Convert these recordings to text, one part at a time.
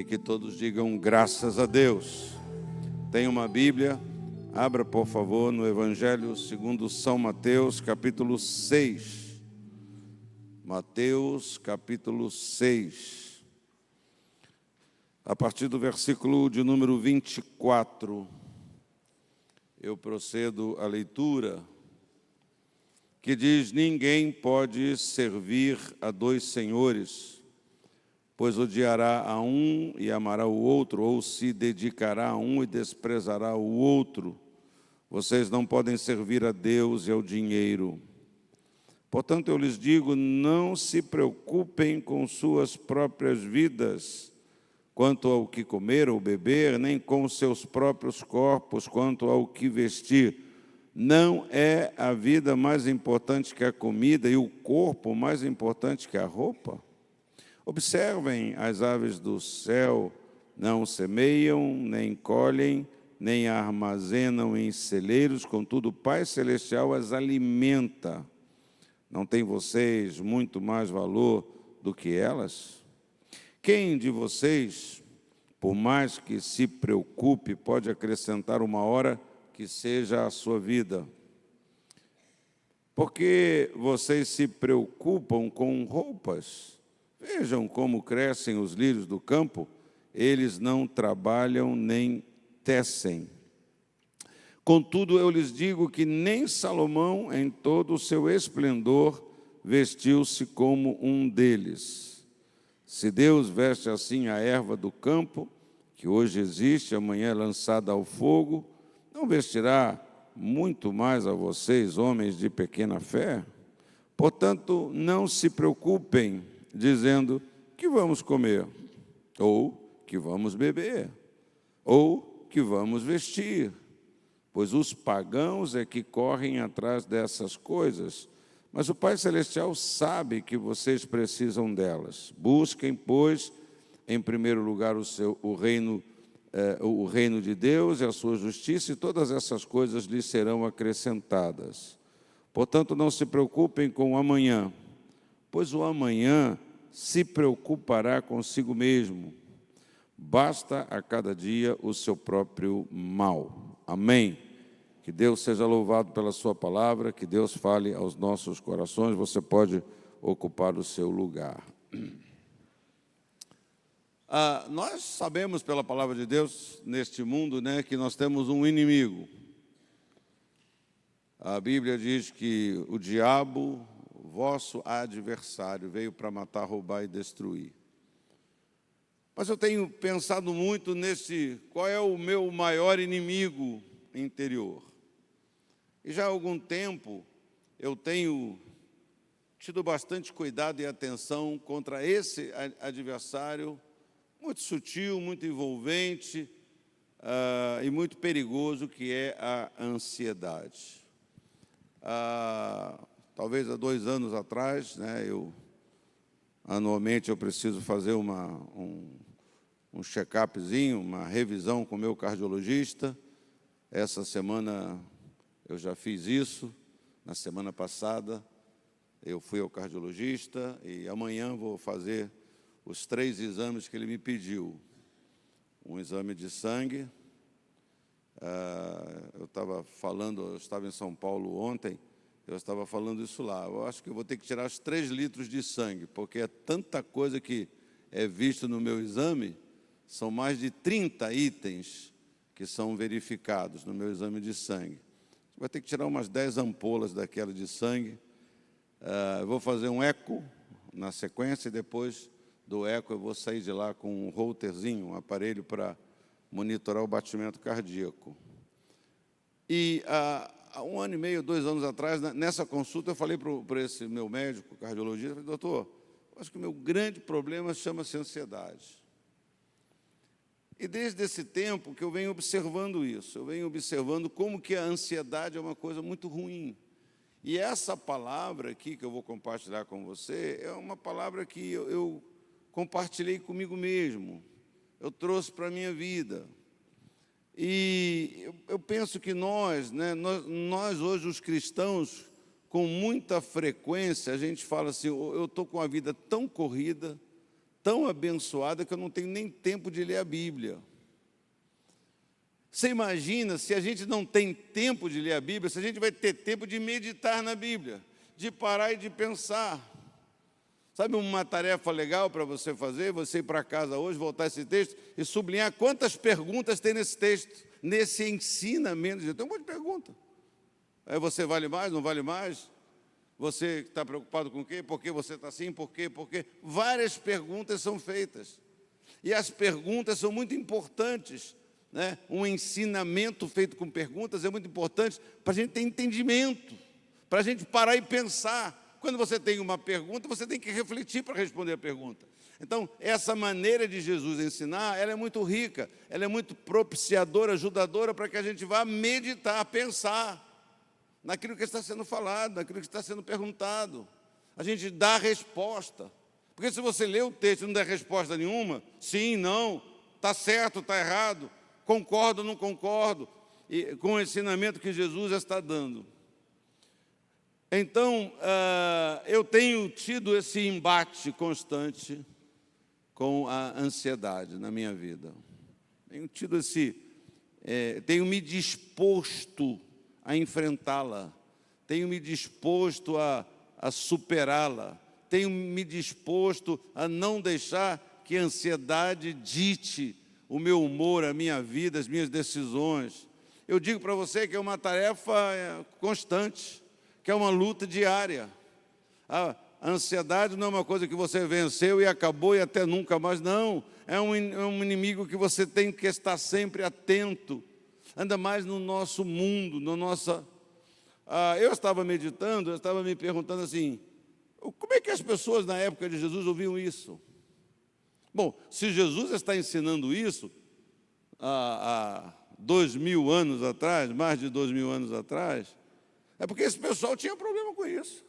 E que todos digam graças a Deus. Tem uma Bíblia? Abra, por favor, no Evangelho segundo São Mateus, capítulo 6. Mateus, capítulo 6. A partir do versículo de número 24, eu procedo à leitura, que diz: ninguém pode servir a dois senhores, pois odiará a um e amará o outro, ou se dedicará a um e desprezará o outro. Vocês não podem servir a Deus e ao dinheiro. Portanto, eu lhes digo, não se preocupem com suas próprias vidas, quanto ao que comer ou beber, nem com seus próprios corpos, quanto ao que vestir. Não é a vida mais importante que a comida e o corpo mais importante que a roupa? Observem as aves do céu, não semeiam, nem colhem, nem armazenam em celeiros, contudo o Pai Celestial as alimenta. Não tem vocês muito mais valor do que elas? Quem de vocês, por mais que se preocupe, pode acrescentar uma hora que seja a sua vida? Porque vocês se preocupam com roupas? Vejam como crescem os lírios do campo, eles não trabalham nem tecem. Contudo, eu lhes digo que nem Salomão, em todo o seu esplendor, vestiu-se como um deles. Se Deus veste assim a erva do campo, que hoje existe, amanhã é lançada ao fogo, não vestirá muito mais a vocês, homens de pequena fé? Portanto, não se preocupem, dizendo que vamos comer, ou que vamos beber, ou que vamos vestir, pois os pagãos é que correm atrás dessas coisas, mas o Pai Celestial sabe que vocês precisam delas. Busquem, pois, em primeiro lugar o reino de Deus e a sua justiça, e todas essas coisas lhes serão acrescentadas. Portanto, não se preocupem com o amanhã, pois o amanhã se preocupará consigo mesmo. Basta a cada dia o seu próprio mal. Amém? Que Deus seja louvado pela sua palavra, que Deus fale aos nossos corações. Você pode ocupar o seu lugar. Nós sabemos pela palavra de Deus, neste mundo, que nós temos um inimigo. A Bíblia diz que o diabo, vosso adversário, veio para matar, roubar e destruir. Mas eu tenho pensado muito qual é o meu maior inimigo interior. E já há algum tempo eu tenho tido bastante cuidado e atenção contra esse adversário, muito sutil, muito envolvente e muito perigoso, que é a ansiedade. Talvez há 2 anos atrás, anualmente eu preciso fazer um check-upzinho, uma revisão com o meu cardiologista. Essa semana eu já fiz isso. Na semana passada eu fui ao cardiologista e amanhã vou fazer os 3 exames que ele me pediu. Um exame de sangue. Eu estava em São Paulo ontem, eu estava falando isso lá. Eu acho que eu vou ter que tirar os 3 litros de sangue, porque é tanta coisa que é vista no meu exame, são mais de 30 itens que são verificados no meu exame de sangue. Vai ter que tirar umas 10 ampolas daquela de sangue. Eu vou fazer um eco na sequência, e depois do eco eu vou sair de lá com um holterzinho, um aparelho para monitorar o batimento cardíaco. E há 1 ano e meio, 2 anos atrás, nessa consulta, eu falei para esse meu médico, cardiologista, falei: doutor, acho que o meu grande problema chama-se ansiedade. E desde esse tempo que eu venho observando isso, eu venho observando como que a ansiedade é uma coisa muito ruim. E essa palavra aqui que eu vou compartilhar com você é uma palavra que eu compartilhei comigo mesmo, eu trouxe para a minha vida. E eu penso que nós hoje, os cristãos, com muita frequência, a gente fala assim: eu estou com a vida tão corrida, tão abençoada que eu não tenho nem tempo de ler a Bíblia. Você imagina se a gente não tem tempo de ler a Bíblia, se a gente vai ter tempo de meditar na Bíblia, de parar e de pensar. Sabe uma tarefa legal para você fazer? Você ir para casa hoje, voltar esse texto e sublinhar quantas perguntas tem nesse texto, nesse ensinamento. Tem um monte de perguntas. Aí você vale mais, não vale mais? Você está preocupado com o quê? Por que você está assim? Por quê? Por quê? Várias perguntas são feitas. E as perguntas são muito importantes, né? Um ensinamento feito com perguntas é muito importante para a gente ter entendimento, para a gente parar e pensar. Quando você tem uma pergunta, você tem que refletir para responder a pergunta. Então, essa maneira de Jesus ensinar, ela é muito rica, ela é muito propiciadora, ajudadora para que a gente vá meditar, pensar naquilo que está sendo falado, naquilo que está sendo perguntado. A gente dá a resposta. Porque se você lê o texto e não der resposta nenhuma, sim, não, está certo, está errado, concordo, não concordo, com o ensinamento que Jesus está dando. Então, eu tenho tido esse embate constante com a ansiedade na minha vida. Tenho me disposto a enfrentá-la, tenho me disposto a superá-la, tenho me disposto a não deixar que a ansiedade dite o meu humor, a minha vida, as minhas decisões. Eu digo para você que é uma tarefa constante, que é uma luta diária. A ansiedade não é uma coisa que você venceu e acabou e até nunca mais, não. É um inimigo que você tem que estar sempre atento, ainda mais no nosso mundo, eu estava meditando, eu estava me perguntando assim, como é que as pessoas na época de Jesus ouviam isso? Bom, se Jesus está ensinando isso há 2000 anos atrás, mais de 2000 anos atrás, é porque esse pessoal tinha problema com isso,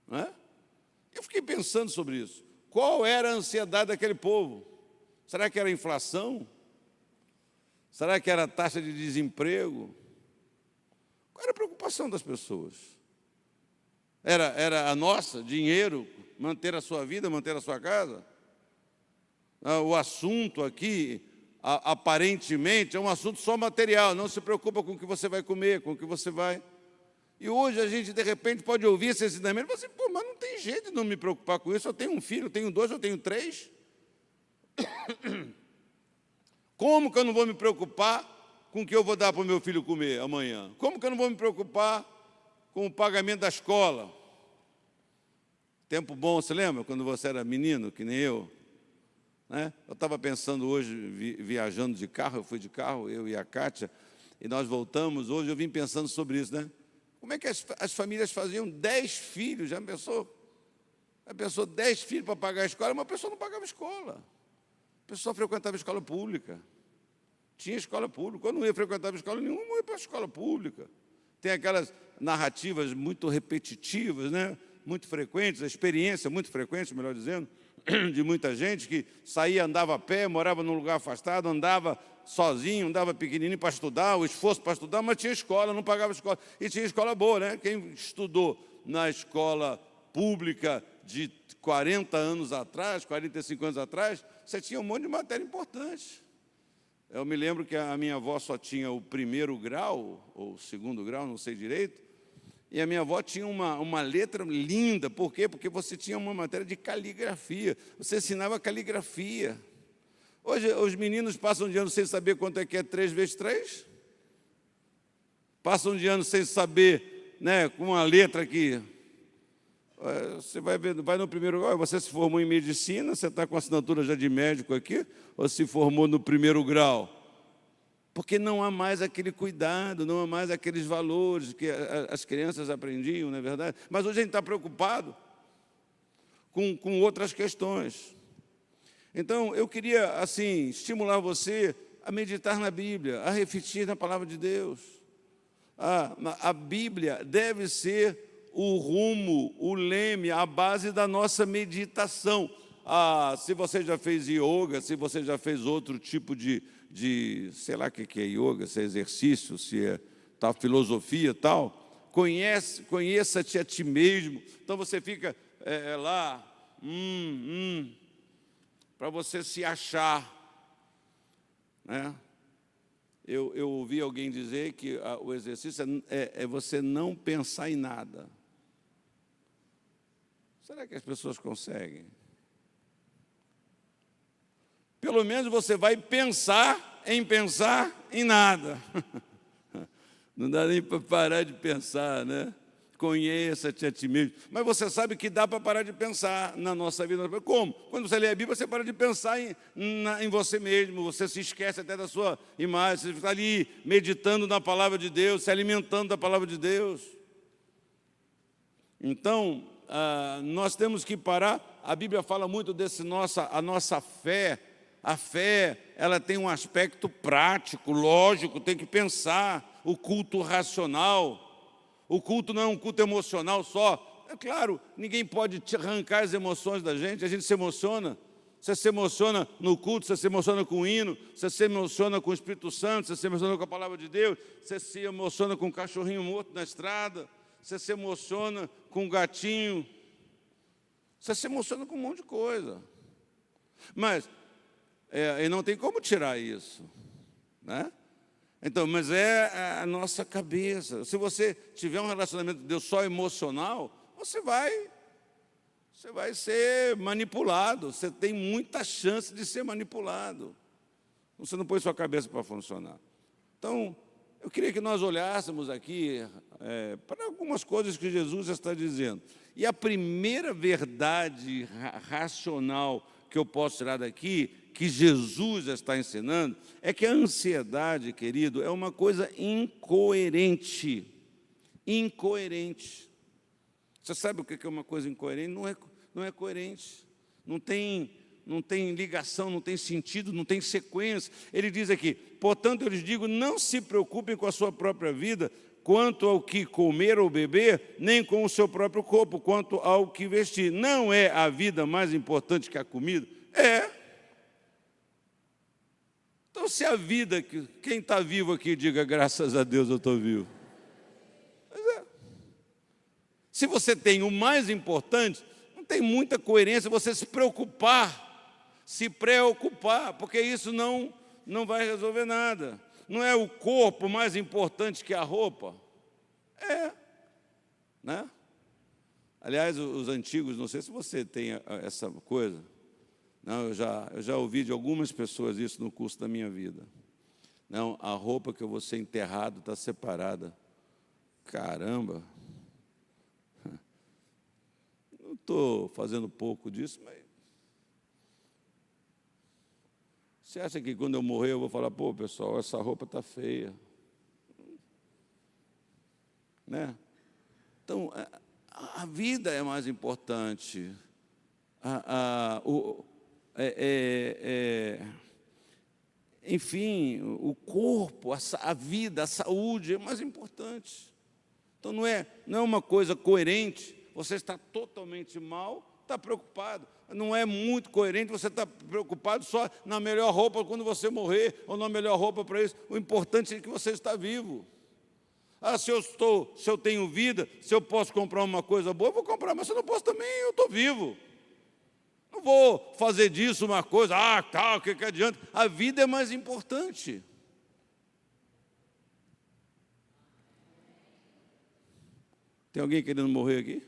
não é? Eu fiquei pensando sobre isso. Qual era a ansiedade daquele povo? Será que era a inflação? Será que era a taxa de desemprego? Qual era a preocupação das pessoas? Era a nossa, dinheiro, manter a sua vida, manter a sua casa? O assunto aqui, aparentemente, é um assunto só material, não se preocupa com o que você vai comer, com o que você vai... E hoje a gente, de repente, pode ouvir esse ensinamento e falar assim, mas não tem jeito de não me preocupar com isso, eu tenho um filho, eu tenho 2, eu tenho 3. Como que eu não vou me preocupar com o que eu vou dar para o meu filho comer amanhã? Como que eu não vou me preocupar com o pagamento da escola? Tempo bom, você lembra? Quando você era menino, que nem eu? Né? Eu estava pensando hoje, viajando de carro, eu fui de carro, eu e a Kátia, e nós voltamos, hoje eu vim pensando sobre isso, né? Como é que as famílias faziam 10 filhos? Já pensou? Já pensou 10 filhos para pagar a escola? Mas a pessoa não pagava escola. A pessoa frequentava escola pública. Tinha escola pública. Quando não ia frequentar escola nenhuma, ia para a escola pública. Tem aquelas narrativas muito repetitivas, né? Muito frequentes, a experiência muito frequente, melhor dizendo, de muita gente que saía, andava a pé, morava num lugar afastado, andava sozinho, andava pequenininho para estudar, o esforço para estudar, mas tinha escola, não pagava escola. E tinha escola boa, né? Quem estudou na escola pública de 40 anos atrás, 45 anos atrás, você tinha um monte de matéria importante. Eu me lembro que a minha avó só tinha o 1º grau, ou 2º grau, não sei direito, e a minha avó tinha uma letra linda. Por quê? Porque você tinha uma matéria de caligrafia, você ensinava caligrafia. Hoje, os meninos passam de ano sem saber quanto é que é 3 vezes 3. Passam de ano sem saber, né, com uma letra aqui. Você vai no 1º grau, você se formou em medicina, você está com assinatura já de médico aqui, ou se formou no 1º grau? Porque não há mais aquele cuidado, não há mais aqueles valores que as crianças aprendiam, não é verdade? Mas hoje a gente está preocupado com outras questões. Então, eu queria, assim, estimular você a meditar na Bíblia, a refletir na palavra de Deus. A Bíblia deve ser o rumo, o leme, a base da nossa meditação. Se você já fez yoga, se você já fez outro tipo de sei lá o que é yoga, se é exercício, se é tal filosofia, tal, conheça-te a ti mesmo. Então você fica lá, para você se achar, né? Eu ouvi alguém dizer que o exercício é você não pensar em nada. Será que as pessoas conseguem? Pelo menos você vai pensar em nada. Não dá nem para parar de pensar, né? Conheça-te a ti mesmo. Mas você sabe que dá para parar de pensar na nossa vida. Como? Quando você lê a Bíblia, você para de pensar em você mesmo. Você se esquece até da sua imagem. Você está ali meditando na palavra de Deus, se alimentando da palavra de Deus. Então, nós temos que parar. A Bíblia fala muito a nossa fé. A fé, ela tem um aspecto prático, lógico, tem que pensar. O culto racional. O culto não é um culto emocional só. É claro, ninguém pode arrancar as emoções da gente. A gente se emociona. Você se emociona no culto, você se emociona com o hino, você se emociona com o Espírito Santo, você se emociona com a palavra de Deus, você se emociona com um cachorrinho morto na estrada, você se emociona com um gatinho, você se emociona com um monte de coisa. Mas e não tem como tirar isso, né? Então, mas é a nossa cabeça. Se você tiver um relacionamento com Deus só emocional, você vai ser manipulado. Você tem muita chance de ser manipulado. Você não põe sua cabeça para funcionar. Então, eu queria que nós olhássemos aqui para algumas coisas que Jesus está dizendo. E a primeira verdade racional que eu posso tirar daqui, que Jesus está ensinando, é que a ansiedade, querido, é uma coisa incoerente. Incoerente. Você sabe o que é uma coisa incoerente? Não é coerente. Não tem ligação, não tem sentido, não tem sequência. Ele diz aqui, portanto, eu lhes digo, não se preocupem com a sua própria vida, quanto ao que comer ou beber, nem com o seu próprio corpo, quanto ao que vestir. Não é a vida mais importante que a comida? É. Então, se a vida, quem está vivo aqui, diga, graças a Deus eu estou vivo. Mas se você tem o mais importante, não tem muita coerência você se preocupar, porque isso não vai resolver nada. Não é o corpo mais importante que a roupa? Né? Aliás, os antigos, não sei se você tem essa coisa. Não, eu já ouvi de algumas pessoas isso no curso da minha vida. Não, a roupa que eu vou ser enterrado está separada. Caramba! Não estou fazendo pouco disso, mas... Você acha que quando eu morrer eu vou falar, pô, pessoal, essa roupa está feia? Né? Então, a vida é mais importante. Enfim, o corpo, a vida, a saúde é mais importante. Então, não é uma coisa coerente. Você está totalmente mal, está preocupado. Não é muito coerente você estar preocupado só na melhor roupa quando você morrer, ou na melhor roupa para isso. O importante é que você está vivo. Se eu tenho vida, se eu posso comprar uma coisa boa, eu vou comprar, mas se eu não posso também, eu estou vivo. Não vou fazer disso uma coisa, o que adianta? A vida é mais importante. Tem alguém querendo morrer aqui?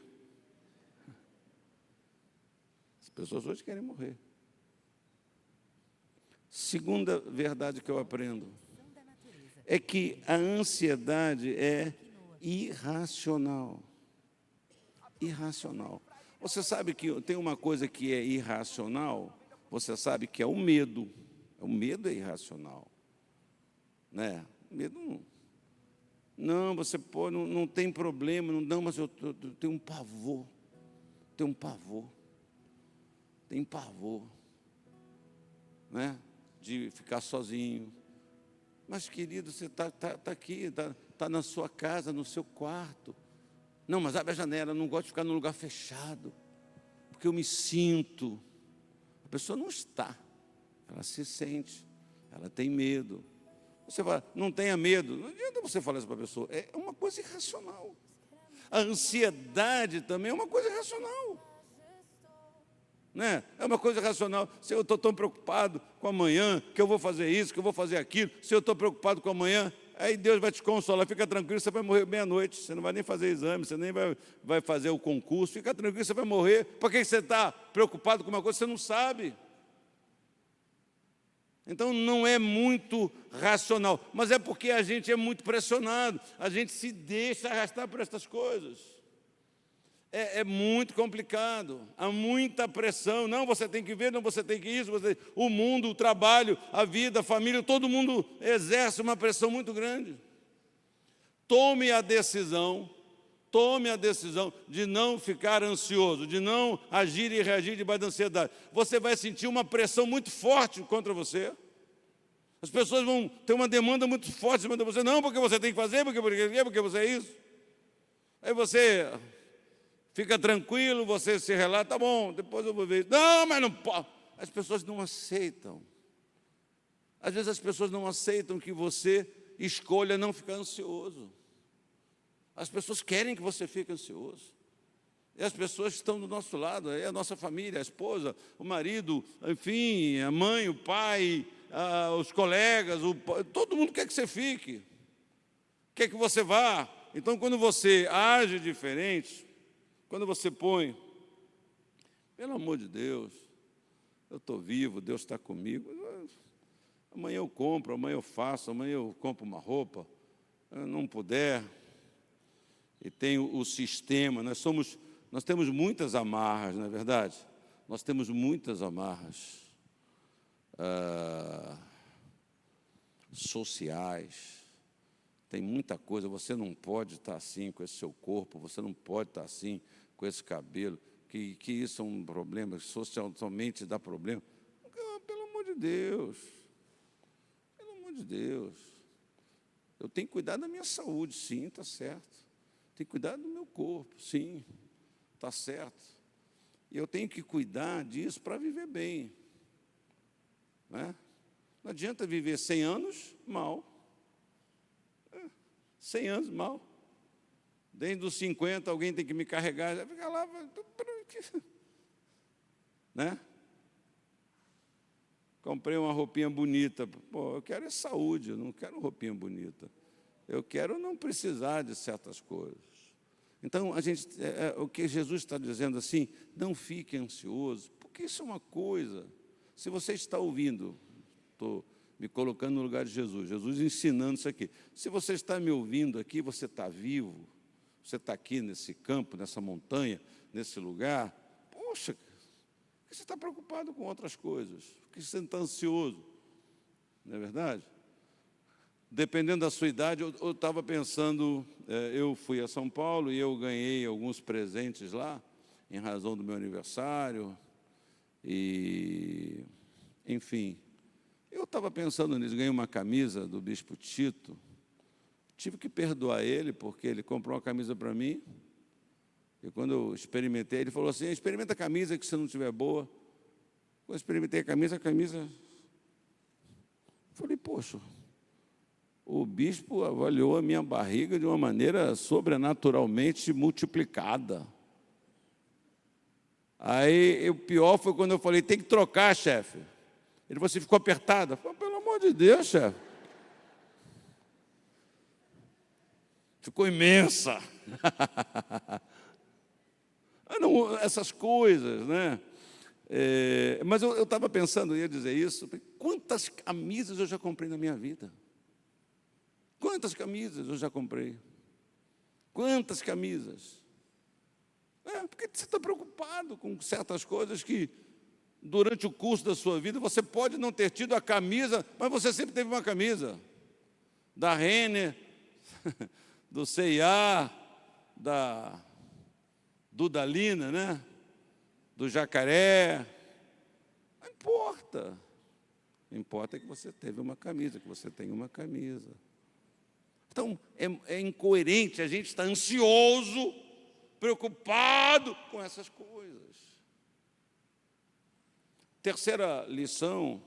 As pessoas hoje querem morrer. Segunda verdade que eu aprendo é que a ansiedade é irracional. Irracional. Você sabe que tem uma coisa que é irracional? Você sabe que é o medo. O medo é irracional. Né? O medo não, você pode, não tem problema, não, mas eu tenho um pavor. Tenho um pavor. Tem pavor, né? De ficar sozinho. Mas, querido, você está aqui, está na sua casa, no seu quarto. Não, mas abre a janela, eu não gosto de ficar num lugar fechado, porque eu me sinto. A pessoa não está, ela se sente, ela tem medo. Você fala, não tenha medo. Não adianta você falar isso para a pessoa, é uma coisa irracional. A ansiedade também é uma coisa irracional. né? É uma coisa racional. Se eu estou tão preocupado com amanhã, que eu vou fazer isso, que eu vou fazer aquilo, se eu estou preocupado com amanhã, aí Deus vai te consolar, fica tranquilo, você vai morrer meia-noite, você não vai nem fazer exame, você nem vai fazer o concurso, fica tranquilo, você vai morrer. Por que você está preocupado com uma coisa que você não sabe? Então não é muito racional, mas é porque a gente é muito pressionado, a gente se deixa arrastar por essas coisas. É muito complicado, há muita pressão. Não, você tem que ver, não, você tem que isso. O mundo, o trabalho, a vida, a família, todo mundo exerce uma pressão muito grande. Tome a decisão de não ficar ansioso, de não agir e reagir debaixo da ansiedade. Você vai sentir uma pressão muito forte contra você. As pessoas vão ter uma demanda muito forte em cima de você. Não, porque você tem que fazer, porque você é isso. Aí você fica tranquilo, você se relata, tá bom, depois eu vou ver. Não, mas não pode. As pessoas não aceitam. Às vezes as pessoas não aceitam que você escolha não ficar ansioso. As pessoas querem que você fique ansioso. E as pessoas que estão do nosso lado, é a nossa família, a esposa, o marido, enfim, a mãe, o pai, os colegas, todo mundo quer que você fique, quer que você vá. Então, quando você age diferente, quando você põe, pelo amor de Deus, eu estou vivo, Deus está comigo, amanhã eu compro, amanhã eu faço, amanhã eu compro uma roupa, eu não puder, e tem o sistema, nós temos muitas amarras, não é verdade? Nós temos muitas amarras sociais. Tem muita coisa, você não pode estar assim com esse seu corpo, você não pode estar assim com esse cabelo, que isso é um problema, socialmente dá problema. Pelo amor de Deus, eu tenho que cuidar da minha saúde, sim, está certo. Tenho que cuidar do meu corpo, sim, está certo. E eu tenho que cuidar disso para viver bem. Né? Não adianta viver 100 anos mal. 100 anos mal. Desde os 50, alguém tem que me carregar. Já fica lá. Né? Comprei uma roupinha bonita. Pô, eu quero saúde, eu não quero roupinha bonita. Eu quero não precisar de certas coisas. Então, o que Jesus está dizendo assim, não fique ansioso, porque isso é uma coisa. Se você está ouvindo, estou me colocando no lugar de Jesus ensinando isso aqui. Se você está me ouvindo aqui, você está vivo, você está aqui nesse campo, nessa montanha, nesse lugar, poxa, por que você está preocupado com outras coisas? Por que você está ansioso? Não é verdade? Dependendo da sua idade, eu estava pensando, eu fui a São Paulo e eu ganhei alguns presentes lá, em razão do meu aniversário, e, enfim, eu estava pensando nisso, ganhei uma camisa do Bispo Tito, tive que perdoar ele, porque ele comprou uma camisa para mim, e quando eu experimentei, ele falou assim, experimenta a camisa que se não estiver boa. Quando eu experimentei a camisa, falei, poxa, o bispo avaliou a minha barriga de uma maneira sobrenaturalmente multiplicada. Aí, o pior foi quando eu falei, tem que trocar, chefe. Ele falou assim, ficou apertada. Eu falei, pelo amor de Deus, chefe. Ficou imensa. Não, essas coisas, né? Mas eu estava pensando, eu ia dizer isso, quantas camisas eu já comprei na minha vida? Quantas camisas eu já comprei? Quantas camisas? Porque você está preocupado com certas coisas que, durante o curso da sua vida, você pode não ter tido a camisa, mas você sempre teve uma camisa. Da Renner, do C&A, da Dudalina, né? Do Jacaré. Não importa. Importa que você teve uma camisa, que você tem uma camisa. Então, é incoerente, a gente está ansioso, preocupado com essas coisas. Terceira lição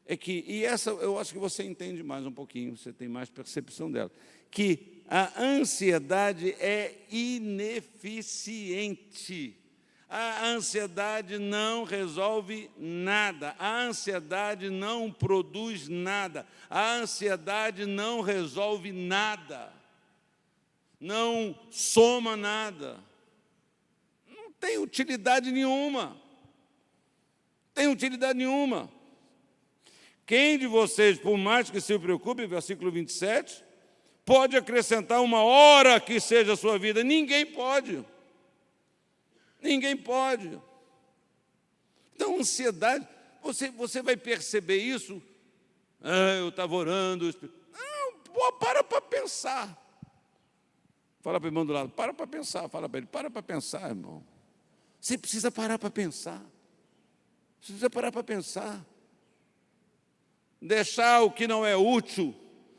é que, e essa eu acho que você entende mais um pouquinho, você tem mais percepção dela, que a ansiedade é ineficiente. A ansiedade não resolve nada. A ansiedade não produz nada. A ansiedade não resolve nada. Não soma nada. Não tem utilidade nenhuma. Tem utilidade nenhuma. Quem de vocês, por mais que se preocupe, versículo 27, pode acrescentar uma hora que seja a sua vida? Ninguém pode. Ninguém pode. Então, ansiedade, você vai perceber isso. Eu estava orando. Não, para pensar. Fala para o irmão do lado, para pensar. Fala para ele, para pensar, irmão. Você precisa parar para pensar. Você precisa parar para pensar. Deixar o que não é útil.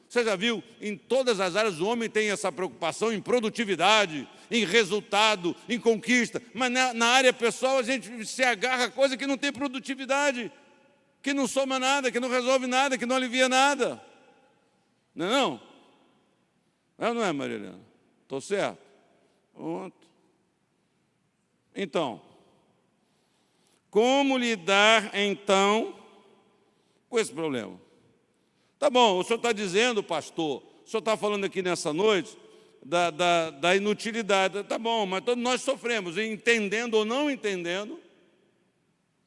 Você já viu, em todas as áreas o homem tem essa preocupação em produtividade, em resultado, em conquista. Mas na área pessoal a gente se agarra a coisa que não tem produtividade, que não soma nada, que não resolve nada, que não alivia nada. Não é não? É ou não é, Marilena? Estou certo? Pronto. Então, como lidar então com esse problema? Tá bom, o senhor está dizendo, pastor, o senhor está falando aqui nessa noite da inutilidade. Tá bom, mas todos nós sofremos, entendendo ou não entendendo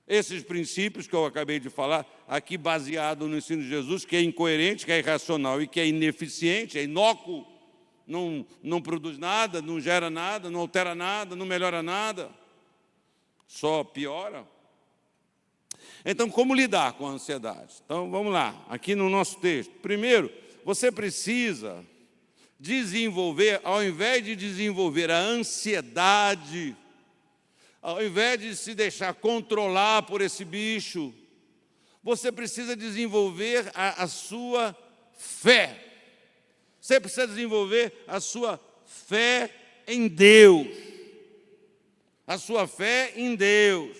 esses princípios que eu acabei de falar, aqui baseado no ensino de Jesus, que é incoerente, que é irracional e que é ineficiente, é inócuo, não produz nada, não gera nada, não altera nada, não melhora nada, só piora. Então, como lidar com a ansiedade? Então, vamos lá, aqui no nosso texto. Primeiro, você precisa desenvolver, ao invés de desenvolver a ansiedade, ao invés de se deixar controlar por esse bicho, você precisa desenvolver a sua fé. Você precisa desenvolver a sua fé em Deus. A sua fé em Deus.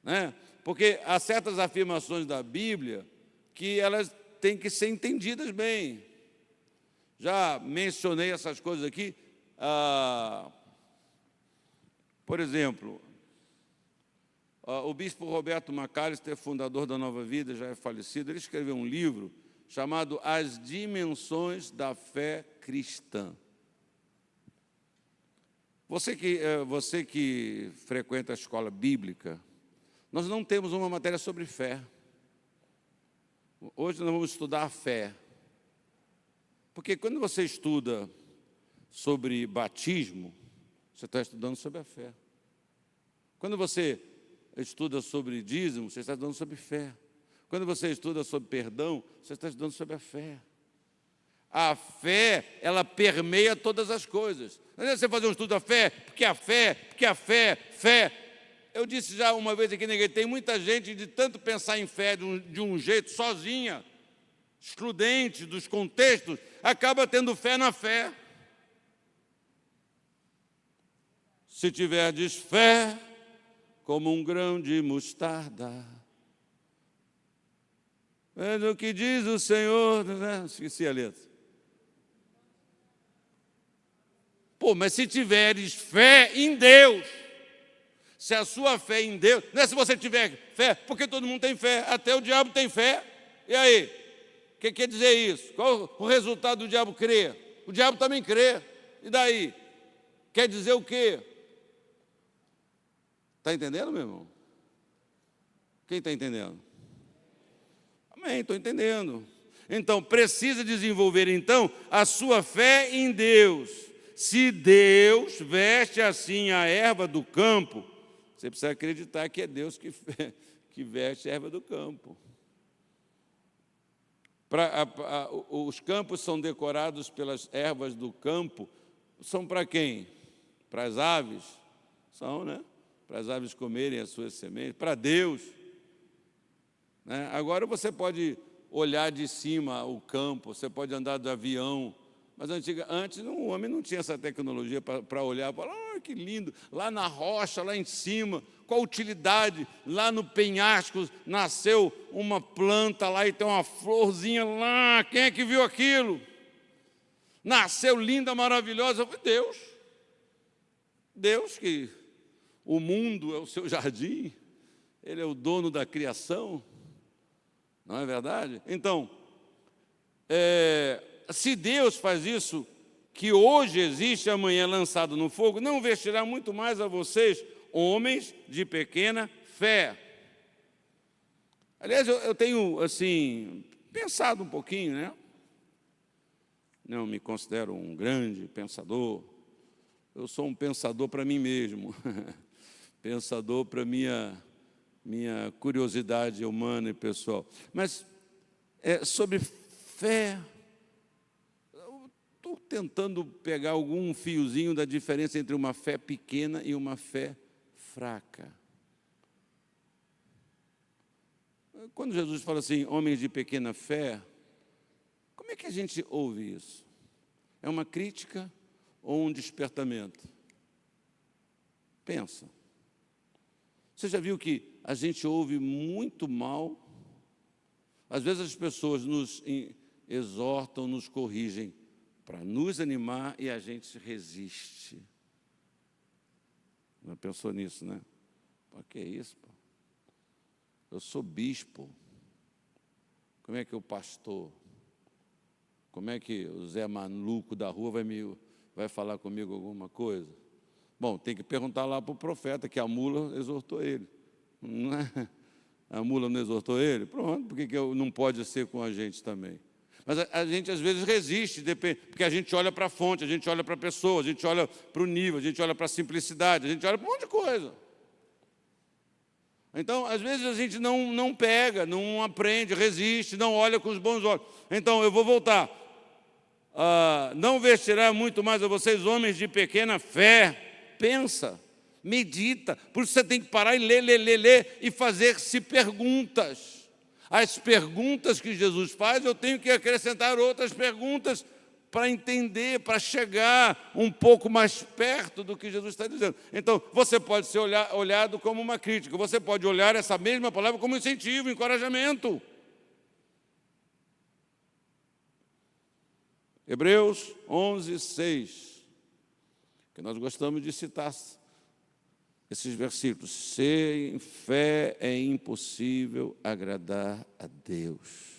Né? Porque há certas afirmações da Bíblia que elas têm que ser entendidas bem. Já mencionei essas coisas aqui. Por exemplo, o bispo Roberto Macalister, fundador da Nova Vida, já é falecido, ele escreveu um livro chamado As Dimensões da Fé Cristã. Você que frequenta a escola bíblica, nós não temos uma matéria sobre fé. Hoje nós vamos estudar a fé. Porque quando você estuda sobre batismo, você está estudando sobre a fé. Quando você estuda sobre dízimo, você está estudando sobre fé. Quando você estuda sobre perdão, você está estudando sobre a fé. A fé, ela permeia todas as coisas. Não é você fazer um estudo da fé, porque a fé. Eu disse já uma vez aqui na igreja, tem muita gente de tanto pensar em fé de um jeito sozinha, excludente dos contextos, acaba tendo fé na fé. Se tiverdes fé como um grão de mostarda, veja o que diz o Senhor, né? Esqueci a letra. Pô, mas se tiveres fé em Deus, se a sua fé em Deus, não é se você tiver fé, porque todo mundo tem fé, até o diabo tem fé. E aí? O que quer dizer isso? Qual o resultado do diabo crer? O diabo também crê. E daí? Quer dizer o quê? Está entendendo, meu irmão? Quem está entendendo? Amém, estou entendendo. Então, precisa desenvolver, então, a sua fé em Deus. Se Deus veste assim a erva do campo, você precisa acreditar que é Deus que veste a erva do campo. Os campos são decorados pelas ervas do campo. São para quem? Para as aves? São, né? Para as aves comerem as suas sementes. Para Deus. Né? Agora você pode olhar de cima o campo, você pode andar de avião. Mas antes o homem não tinha essa tecnologia para olhar e falar, que lindo, lá na rocha, lá em cima, qual a utilidade? Lá no penhasco nasceu uma planta lá e tem uma florzinha lá, quem é que viu aquilo? Nasceu linda, maravilhosa, foi Deus. Deus que o mundo é o seu jardim, Ele é o dono da criação, não é verdade? Então, se Deus faz isso, que hoje existe, amanhã lançado no fogo, não vestirá muito mais a vocês, homens de pequena fé. Aliás, eu tenho, assim, pensado um pouquinho, né? Não me considero um grande pensador, eu sou um pensador para mim mesmo, pensador para minha curiosidade humana e pessoal. Mas sobre fé, eu estou tentando pegar algum fiozinho da diferença entre uma fé pequena e uma fé fraca. Quando Jesus fala assim, homens de pequena fé, como é que a gente ouve isso? É uma crítica ou um despertamento? Pensa. Você já viu que a gente ouve muito mal? Às vezes as pessoas nos exortam, nos corrigem para nos animar e a gente resiste. Já pensou nisso, né? Pô, que é isso, pô? Eu sou bispo. Como é que o pastor? Como é que o Zé Maluco da rua vai falar comigo alguma coisa? Bom, tem que perguntar lá para o profeta, que a mula exortou ele. Não é? A mula não exortou ele? Pronto, por que não pode ser com a gente também? Mas a gente às vezes resiste, porque a gente olha para a fonte, a gente olha para a pessoa, a gente olha para o nível, a gente olha para a simplicidade, a gente olha para um monte de coisa. Então, às vezes a gente não pega, não aprende, resiste, não olha com os bons olhos. Então, eu vou voltar. Não vestirá muito mais a vocês, homens de pequena fé. Pensa, medita. Por isso você tem que parar e ler e fazer-se perguntas. As perguntas que Jesus faz, eu tenho que acrescentar outras perguntas para entender, para chegar um pouco mais perto do que Jesus está dizendo. Então, você pode ser olhado como uma crítica, você pode olhar essa mesma palavra como incentivo, encorajamento. Hebreus 11, 6, que nós gostamos de citar esses versículos. Sem fé é impossível agradar a Deus.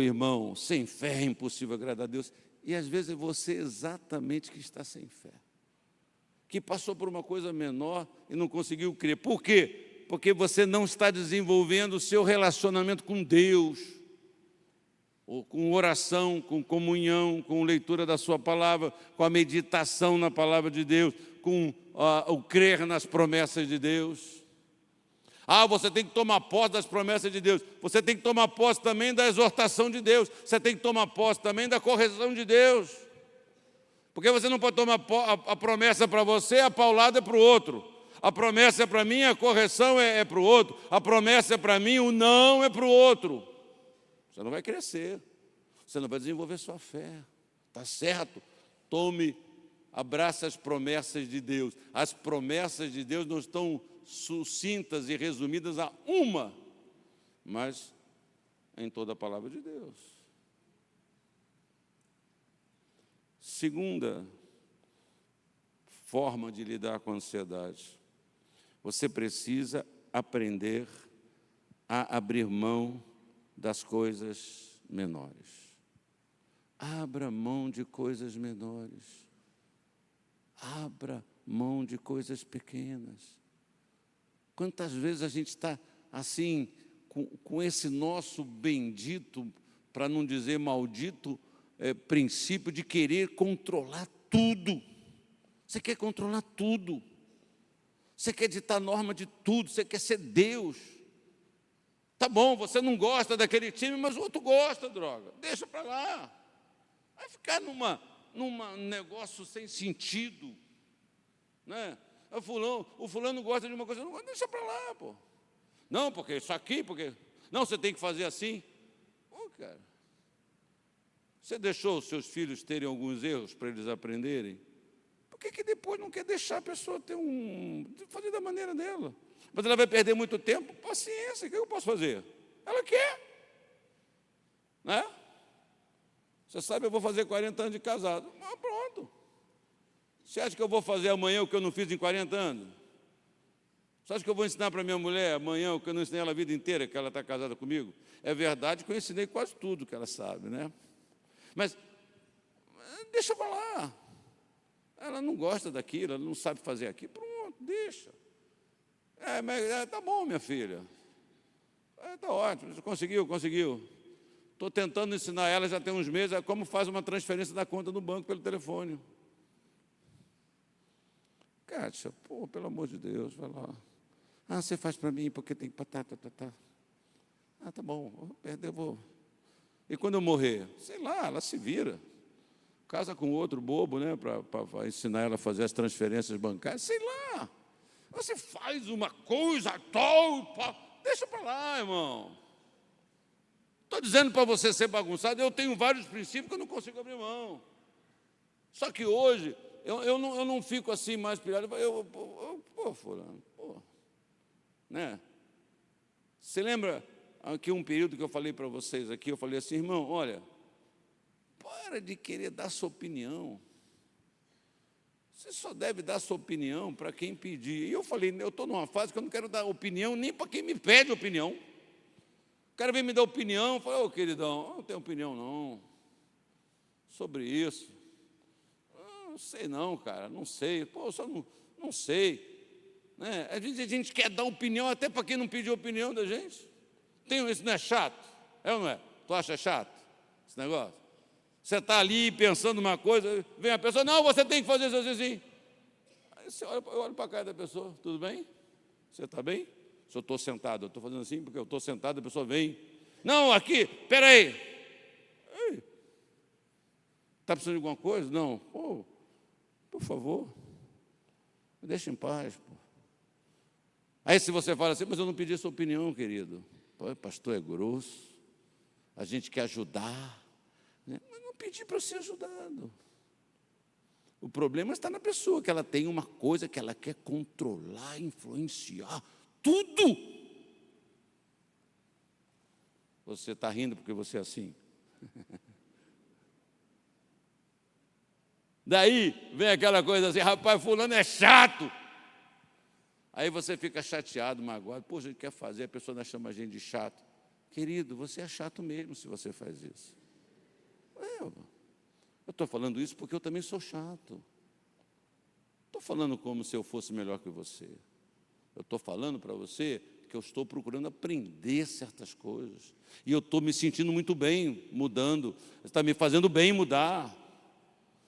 Irmão, sem fé é impossível agradar a Deus. E às vezes é você exatamente que está sem fé, que passou por uma coisa menor e não conseguiu crer. Por quê? Porque você não está desenvolvendo o seu relacionamento com Deus, ou com oração, com comunhão, com leitura da sua palavra, com a meditação na palavra de Deus, com o crer nas promessas de Deus. Você tem que tomar posse das promessas de Deus. Você tem que tomar posse também da exortação de Deus. Você tem que tomar posse também da correção de Deus. Porque você não pode tomar a promessa para você, a paulada é para o outro. A promessa é para mim, a correção é para o outro. A promessa é para mim, o não é para o outro. Você não vai crescer. Você não vai desenvolver sua fé. Está certo? Abraça as promessas de Deus. As promessas de Deus não estão sucintas e resumidas a uma, mas em toda a palavra de Deus. Segunda forma de lidar com a ansiedade. Você precisa aprender a abrir mão das coisas menores. Abra mão de coisas menores. Abra mão de coisas pequenas. Quantas vezes a gente está assim, com esse nosso bendito, para não dizer maldito, princípio de querer controlar tudo. Você quer controlar tudo. Você quer ditar norma de tudo. Você quer ser Deus. Tá bom, você não gosta daquele time, mas o outro gosta, droga. Deixa para lá. Vai ficar num negócio sem sentido, né? O fulano gosta de uma coisa, não, deixa para lá, pô. Não, porque isso aqui, porque... Não, você tem que fazer assim. Cara, você deixou os seus filhos terem alguns erros para eles aprenderem? Por que depois não quer deixar a pessoa fazer da maneira dela? Mas ela vai perder muito tempo? Paciência, o que eu posso fazer? Ela quer. Né? Você sabe, eu vou fazer 40 anos de casado. Pronto. Você acha que eu vou fazer amanhã o que eu não fiz em 40 anos? Você acha que eu vou ensinar para minha mulher amanhã o que eu não ensinei ela a vida inteira, que ela está casada comigo? É verdade que eu ensinei quase tudo que ela sabe, né? Mas deixa para lá. Ela não gosta daquilo, ela não sabe fazer aquilo. Pronto, deixa. Tá bom, minha filha. Tá ótimo, conseguiu. Estou tentando ensinar ela, já tem uns meses, como faz uma transferência da conta no banco pelo telefone. Kátia, pelo amor de Deus, vai lá. Você faz para mim, porque tem que... Tá. Tá bom, eu vou. E quando eu morrer? Sei lá, ela se vira. Casa com outro bobo, né, para ensinar ela a fazer as transferências bancárias. Sei lá. Você faz uma coisa, deixa para lá, irmão. Estou dizendo para você ser bagunçado, eu tenho vários princípios que eu não consigo abrir mão. Só que hoje, eu não fico assim mais pilhado. Fulano, né? Você lembra aqui um período que eu falei para vocês aqui, eu falei assim, irmão, olha, para de querer dar sua opinião. Você só deve dar sua opinião para quem pedir. E eu falei, eu estou numa fase que eu não quero dar opinião nem para quem me pede opinião. O cara vem me dar opinião, eu falo, queridão, eu não tenho opinião não sobre isso. Não sei não, cara, não sei. Eu só não sei. Né? Às vezes a gente quer dar opinião até para quem não pediu opinião da gente. Isso não é chato? É ou não é? Tu acha chato esse negócio? Você está ali pensando uma coisa, vem a pessoa, não, você tem que fazer isso assim. Aí você olha, eu olho para a cara da pessoa, tudo bem? Você está bem? Se eu estou sentado, eu estou fazendo assim porque eu estou sentado, a pessoa vem. Não, aqui, espera aí. Está precisando de alguma coisa? Não. Por favor, me deixa em paz. Aí se você fala assim, mas eu não pedi sua opinião, querido. Pastor é grosso, a gente quer ajudar, né? Mas não pedi para ser ajudado. O problema está na pessoa, que ela tem uma coisa que ela quer controlar, influenciar, tudo. Você está rindo porque você é assim? Daí vem aquela coisa assim, rapaz, fulano é chato. Aí você fica chateado, magoado. Pô, a gente quer fazer, a pessoa não chama a gente de chato. Querido, você é chato mesmo se você faz isso. Eu estou falando isso porque eu também sou chato. Estou falando como se eu fosse melhor que você. Eu estou falando para você que eu estou procurando aprender certas coisas. E eu estou me sentindo muito bem mudando. Está me fazendo bem mudar.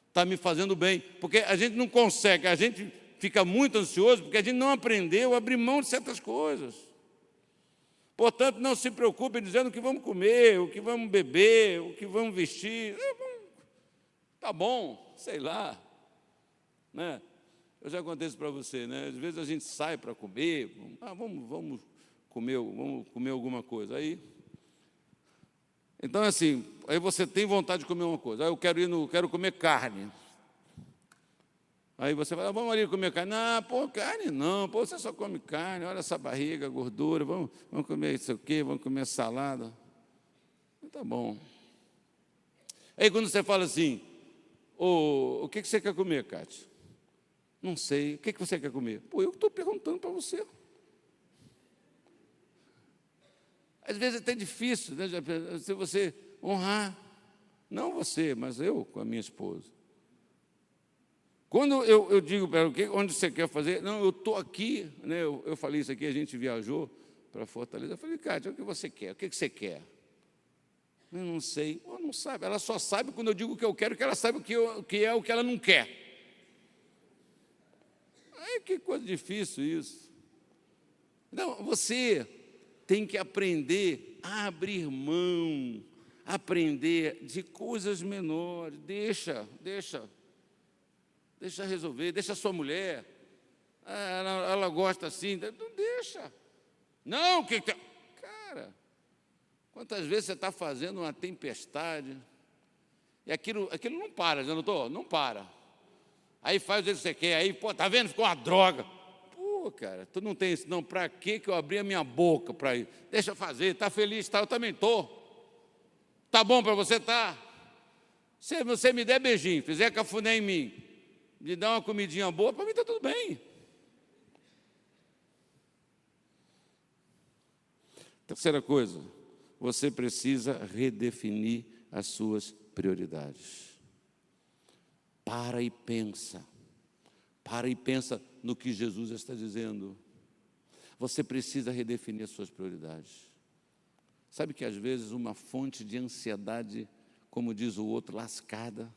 Está me fazendo bem. Porque a gente não consegue, a gente fica muito ansioso porque a gente não aprendeu a abrir mão de certas coisas. Portanto, não se preocupe dizendo o que vamos comer, o que vamos beber, o que vamos vestir. Tá bom, sei lá. Né? Eu já contei isso para você, né? Às vezes a gente sai para comer, vamos comer alguma coisa. Então, assim, aí você tem vontade de comer uma coisa. Aí eu quero comer carne. Aí você fala, vamos ali comer carne. Não, carne não, você só come carne, olha essa barriga, gordura, vamos comer isso aqui, vamos comer salada. Tá bom. Aí quando você fala assim, o que você quer comer, Cátia? Não sei, o que você quer comer? Eu estou perguntando para você. Às vezes é até difícil, né, se você honrar, não você, mas eu com a minha esposa. Quando eu digo para ela, onde você quer fazer? Não, eu estou aqui, né? Eu falei isso aqui, a gente viajou para Fortaleza. Eu falei, Cátia, o que você quer? O que você quer? Eu não sei. Não sabe. Ela só sabe quando eu digo o que eu quero, que ela sabe o que é o que ela não quer. Que coisa difícil isso. Não, você tem que aprender a abrir mão, aprender de coisas menores. Deixa resolver, deixa a sua mulher. Ela gosta assim, não deixa. Não, cara, quantas vezes você está fazendo uma tempestade e aquilo não para, já notou? Não para. Aí faz o que você quer, aí, tá vendo? Ficou uma droga. Cara, tu não tem isso, não. Para que eu abri a minha boca para ir? Deixa eu fazer, está feliz, tá? Eu também estou. Tá bom para você, tá? Se você me der beijinho, fizer cafuné em mim, me dá uma comidinha boa, para mim está tudo bem. Terceira coisa, você precisa redefinir as suas prioridades. Para e pensa no que Jesus está dizendo. Você precisa redefinir as suas prioridades. Sabe que às vezes uma fonte de ansiedade, como diz o outro, lascada,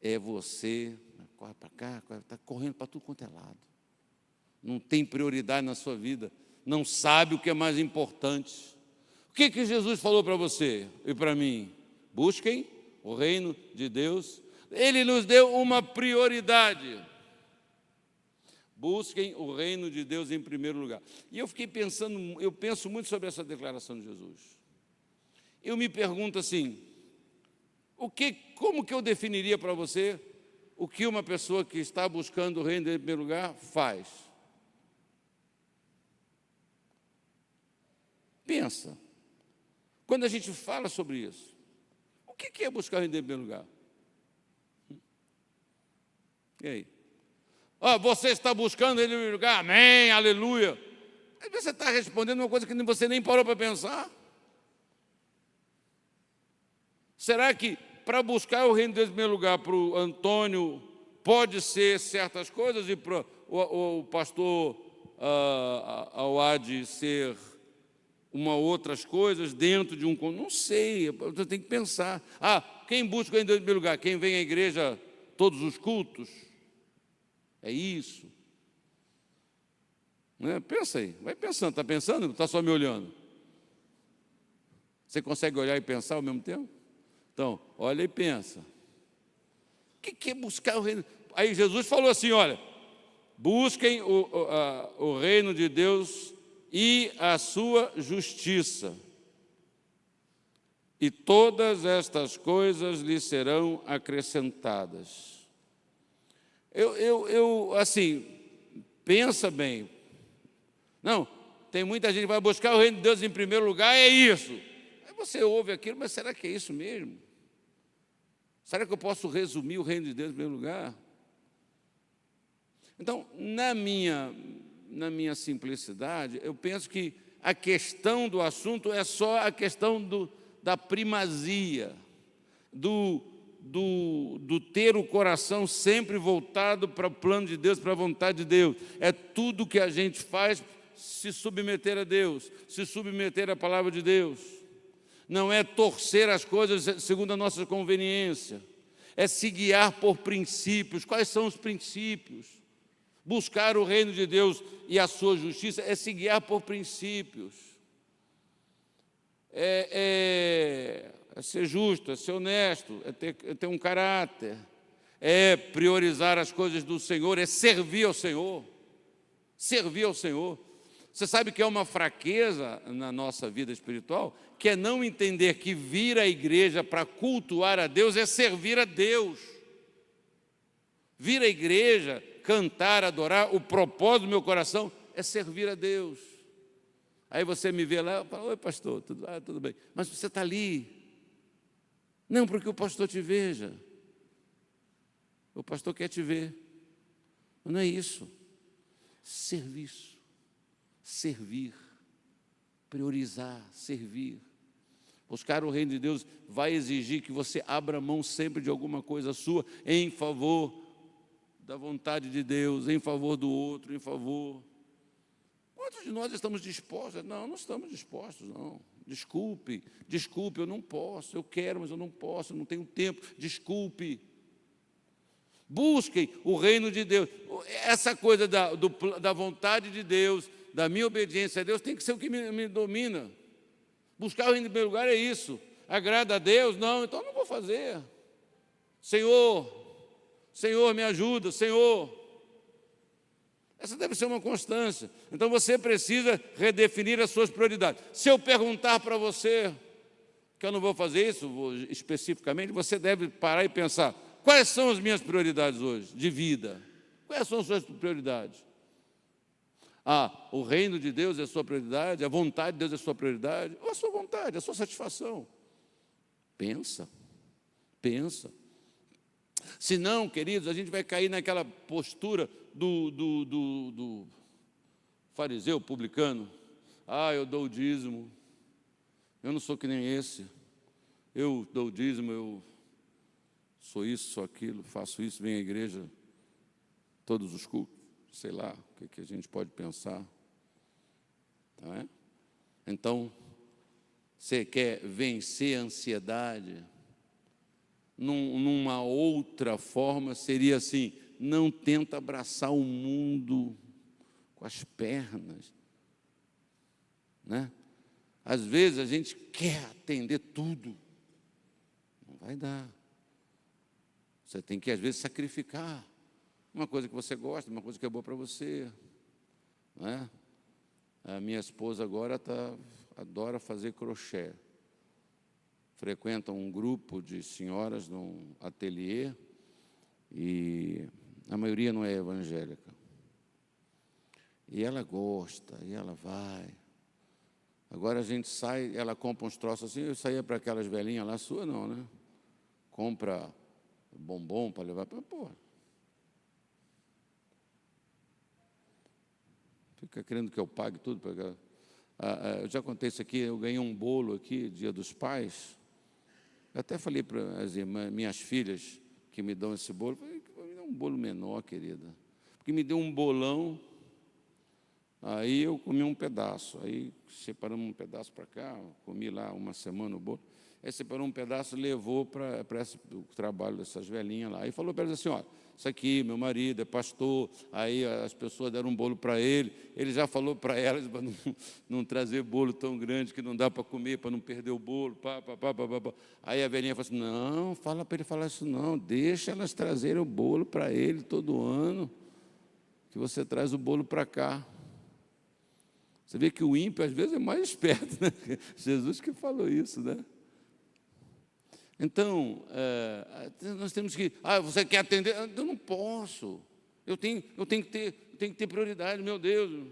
é você, corre para cá, está correndo para tudo quanto é lado. Não tem prioridade na sua vida, não sabe o que é mais importante. O que Jesus falou para você e para mim? Busquem o reino de Deus. Ele nos deu uma prioridade. Busquem o reino de Deus em primeiro lugar. E eu fiquei pensando, eu penso muito sobre essa declaração de Jesus. Eu me pergunto assim, como que eu definiria para você o que uma pessoa que está buscando o reino de Deus em primeiro lugar faz? Pensa. Quando a gente fala sobre isso, o que é buscar o reino de Deus em primeiro lugar? E aí? Você está buscando ele em lugar, amém, aleluia. Aí você está respondendo uma coisa que você nem parou para pensar. Será que para buscar o reino de Deus em primeiro lugar, para o Antônio, pode ser certas coisas e para o pastor Awad ser outras coisas dentro de um... Não sei, você tem que pensar. Quem busca o reino de Deus em primeiro lugar? Quem vem à igreja todos os cultos? É isso. Né? Pensa aí, vai pensando. Está pensando? Não está só me olhando? Você consegue olhar e pensar ao mesmo tempo? Então, olha e pensa. O que é buscar o reino? Aí Jesus falou assim, olha, busquem o reino de Deus e a sua justiça, e todas estas coisas lhe serão acrescentadas. Assim, pensa bem. Não, tem muita gente que vai buscar o reino de Deus em primeiro lugar, é isso. Aí você ouve aquilo, mas será que é isso mesmo? Será que eu posso resumir o reino de Deus em primeiro lugar? Então, na minha simplicidade, eu penso que a questão do assunto é só a questão da primazia, do ter o coração sempre voltado para o plano de Deus, para a vontade de Deus. É tudo que a gente faz se submeter a Deus, se submeter à palavra de Deus. Não é torcer as coisas segundo a nossa conveniência, é se guiar por princípios. Quais são os princípios? Buscar o reino de Deus e a sua justiça é se guiar por princípios. É ser justo, é ser honesto, é ter um caráter, é priorizar as coisas do Senhor, é servir ao Senhor. Servir ao Senhor. Você sabe que é uma fraqueza na nossa vida espiritual, que é não entender que vir à igreja para cultuar a Deus é servir a Deus. Vir à igreja, cantar, adorar, o propósito do meu coração é servir a Deus. Aí você me vê lá, eu falo, oi pastor, tudo bem, mas você está ali. Não, porque o pastor te veja. O pastor quer te ver. Mas não é isso. Serviço. Servir. Priorizar, servir. Buscar o reino de Deus vai exigir que você abra mão sempre de alguma coisa sua em favor da vontade de Deus, em favor do outro, em favor. Quantos de nós estamos dispostos? Não estamos dispostos, não. Desculpe, eu não posso, eu quero, mas eu não posso, eu não tenho tempo, desculpe. Busquem o reino de Deus. Essa coisa da vontade de Deus, da minha obediência a Deus, tem que ser o que me domina. Buscar o reino em primeiro lugar é isso. Agrada a Deus? Não, então eu não vou fazer. Senhor, me ajuda, Senhor. Essa deve ser uma constância. Então você precisa redefinir as suas prioridades. Se eu perguntar para você, que eu não vou fazer isso especificamente, você deve parar e pensar, quais são as minhas prioridades hoje, de vida? Quais são as suas prioridades? O reino de Deus é a sua prioridade, a vontade de Deus é a sua prioridade, ou a sua vontade, a sua satisfação. Pensa. Senão, queridos, a gente vai cair naquela postura do fariseu publicano. Ah, eu dou o dízimo, eu não sou que nem esse, eu dou o dízimo, eu sou isso, sou aquilo, faço isso, venho à igreja todos os cultos, sei lá, o que a gente pode pensar. Não é? Então, você quer vencer a ansiedade? Numa outra forma, seria assim: não tenta abraçar o mundo com as pernas, né? Às vezes a gente quer atender tudo, não vai dar. Você tem que, às vezes, sacrificar uma coisa que você gosta, uma coisa que é boa para você, né? A minha esposa agora adora fazer crochê. Frequenta um grupo de senhoras num ateliê e a maioria não é evangélica. E ela gosta, e ela vai. Agora a gente sai, ela compra uns troços assim, eu saía para aquelas velhinhas lá, sua não, né? Compra bombom para levar para... Pô, fica querendo que eu pague tudo. Eu já contei isso aqui, eu ganhei um bolo aqui, Dia dos Pais. Eu até falei para as irmãs, minhas filhas, que me dão esse bolo, falei, me dá um bolo menor, querida. Porque me deu um bolão, aí eu comi um pedaço. Aí separamos um pedaço para cá, comi lá uma semana o bolo. Aí separou um pedaço e levou para o trabalho dessas velhinhas lá. Aí falou para elas assim: olha, isso aqui, meu marido é pastor. Aí as pessoas deram um bolo para ele já falou para elas para não trazer bolo tão grande que não dá para comer, para não perder o bolo. Aí a velhinha falou assim: não, fala para ele falar isso não, deixa elas trazerem o bolo para ele todo ano, que você traz o bolo para cá. Você vê que o ímpio às vezes é mais esperto, né? Jesus que falou isso, né? Então, nós temos que... você quer atender? Eu não posso. Eu tenho que ter prioridade, meu Deus.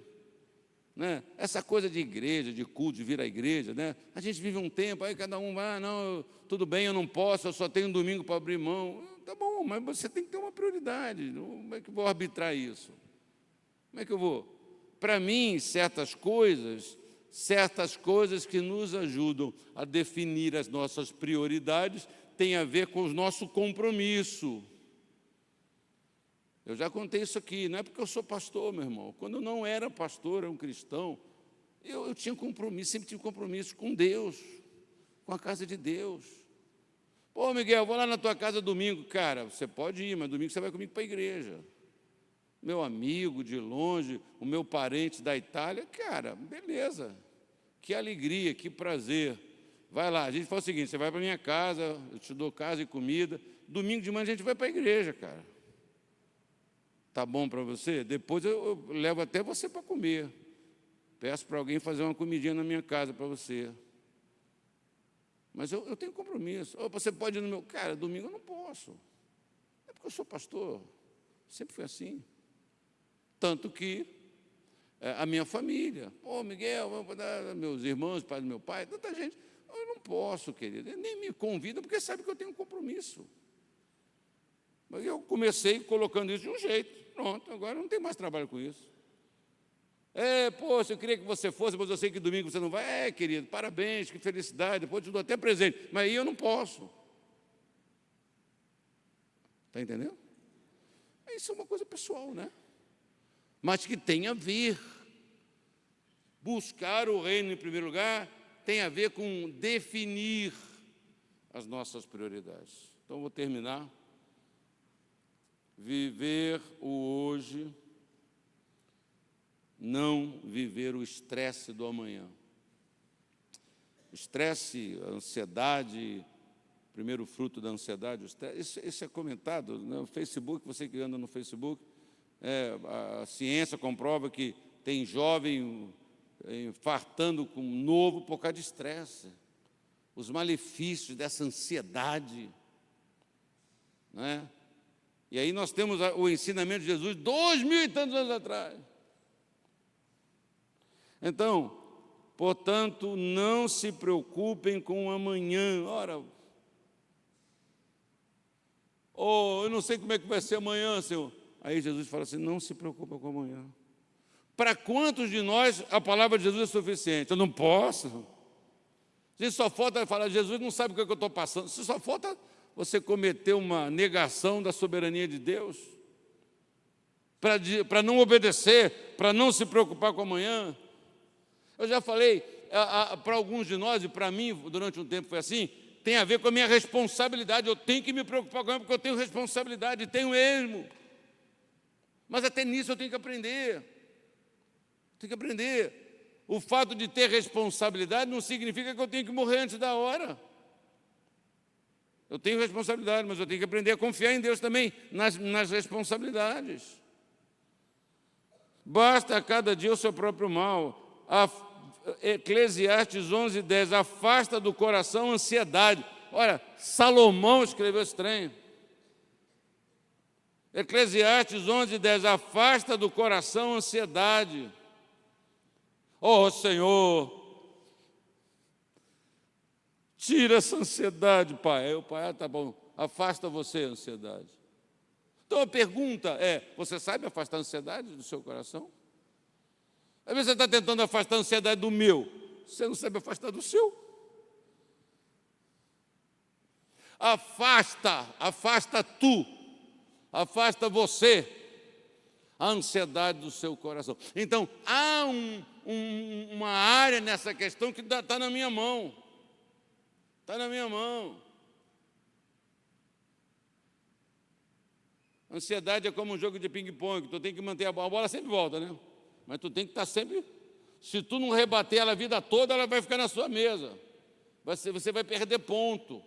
Né? Essa coisa de igreja, de culto, de vir à igreja, né? A gente vive um tempo, aí cada um vai, não, tudo bem, eu não posso, eu só tenho um domingo para abrir mão. Tá bom, mas você tem que ter uma prioridade. Como é que eu vou arbitrar isso? Como é que eu vou? Para mim, certas coisas que nos ajudam a definir as nossas prioridades têm a ver com o nosso compromisso. Eu já contei isso aqui, não é porque eu sou pastor, meu irmão. Quando eu não era pastor, era um cristão, eu tinha compromisso, sempre tive compromisso com Deus, com a casa de Deus. Pô, Miguel, eu vou lá na tua casa domingo. Cara, você pode ir, mas domingo você vai comigo para a igreja. Meu amigo de longe, o meu parente da Itália, cara, beleza. Que alegria, que prazer. Vai lá, a gente faz o seguinte: você vai para a minha casa, eu te dou casa e comida. Domingo de manhã a gente vai para a igreja, cara. Tá bom para você? Depois eu levo até você para comer. Peço para alguém fazer uma comidinha na minha casa para você. Mas eu tenho compromisso. Ou você pode ir no meu... Cara, domingo eu não posso. É porque eu sou pastor. Sempre foi assim. Tanto que a minha família, pô, Miguel, meus irmãos, pai do meu pai, tanta gente, eu não posso, querido, nem me convida, porque sabe que eu tenho um compromisso. Mas eu comecei colocando isso de um jeito, pronto, agora não tem mais trabalho com isso. Poxa, eu queria que você fosse, mas eu sei que domingo você não vai. Querido, parabéns, que felicidade, depois eu te dou até presente, mas aí eu não posso. Está entendendo? Isso é uma coisa pessoal, né? Mas que tem a ver. Buscar o reino em primeiro lugar tem a ver com definir as nossas prioridades. Então, vou terminar. Viver o hoje, não viver o estresse do amanhã. Estresse, ansiedade, primeiro fruto da ansiedade, o estresse, isso é comentado no Facebook, você que anda no Facebook. A ciência comprova que tem jovem infartando com novo por causa de estresse. Os malefícios dessa ansiedade, né? E aí nós temos o ensinamento de Jesus 2000 e tantos anos atrás. Então, portanto, não se preocupem com o amanhã. Ora, Ou eu não sei como é que vai ser amanhã, Senhor. Aí Jesus fala assim, não se preocupa com amanhã. Para quantos de nós a palavra de Jesus é suficiente? Eu não posso. Se só falta falar, Jesus não sabe o que eu estou passando. Se só falta você cometer uma negação da soberania de Deus, para não obedecer, para não se preocupar com amanhã. Eu já falei, para alguns de nós, e para mim, durante um tempo foi assim, tem a ver com a minha responsabilidade. Eu tenho que me preocupar com ela, porque eu tenho responsabilidade, tenho mesmo. Mas até nisso eu tenho que aprender. Tenho que aprender. O fato de ter responsabilidade não significa que eu tenho que morrer antes da hora. Eu tenho responsabilidade, mas eu tenho que aprender a confiar em Deus também, nas responsabilidades. Basta a cada dia o seu próprio mal. Eclesiastes 11:10, afasta do coração a ansiedade. Olha, Salomão escreveu esse trem. Eclesiastes 11:10, afasta do coração a ansiedade. Oh, Senhor, tira essa ansiedade, Pai. Aí o Pai, tá bom, afasta você a ansiedade. Então a pergunta é, você sabe afastar a ansiedade do seu coração? Às vezes você está tentando afastar a ansiedade do meu, você não sabe afastar do seu. Afasta tu, afasta você a ansiedade do seu coração. Então, há uma área nessa questão que está na minha mão. Está na minha mão. Ansiedade é como um jogo de ping-pong, tu tem que manter a bola sempre volta, né? Mas tu tem que estar sempre, se tu não rebater ela a vida toda, ela vai ficar na sua mesa. Você vai perder ponto.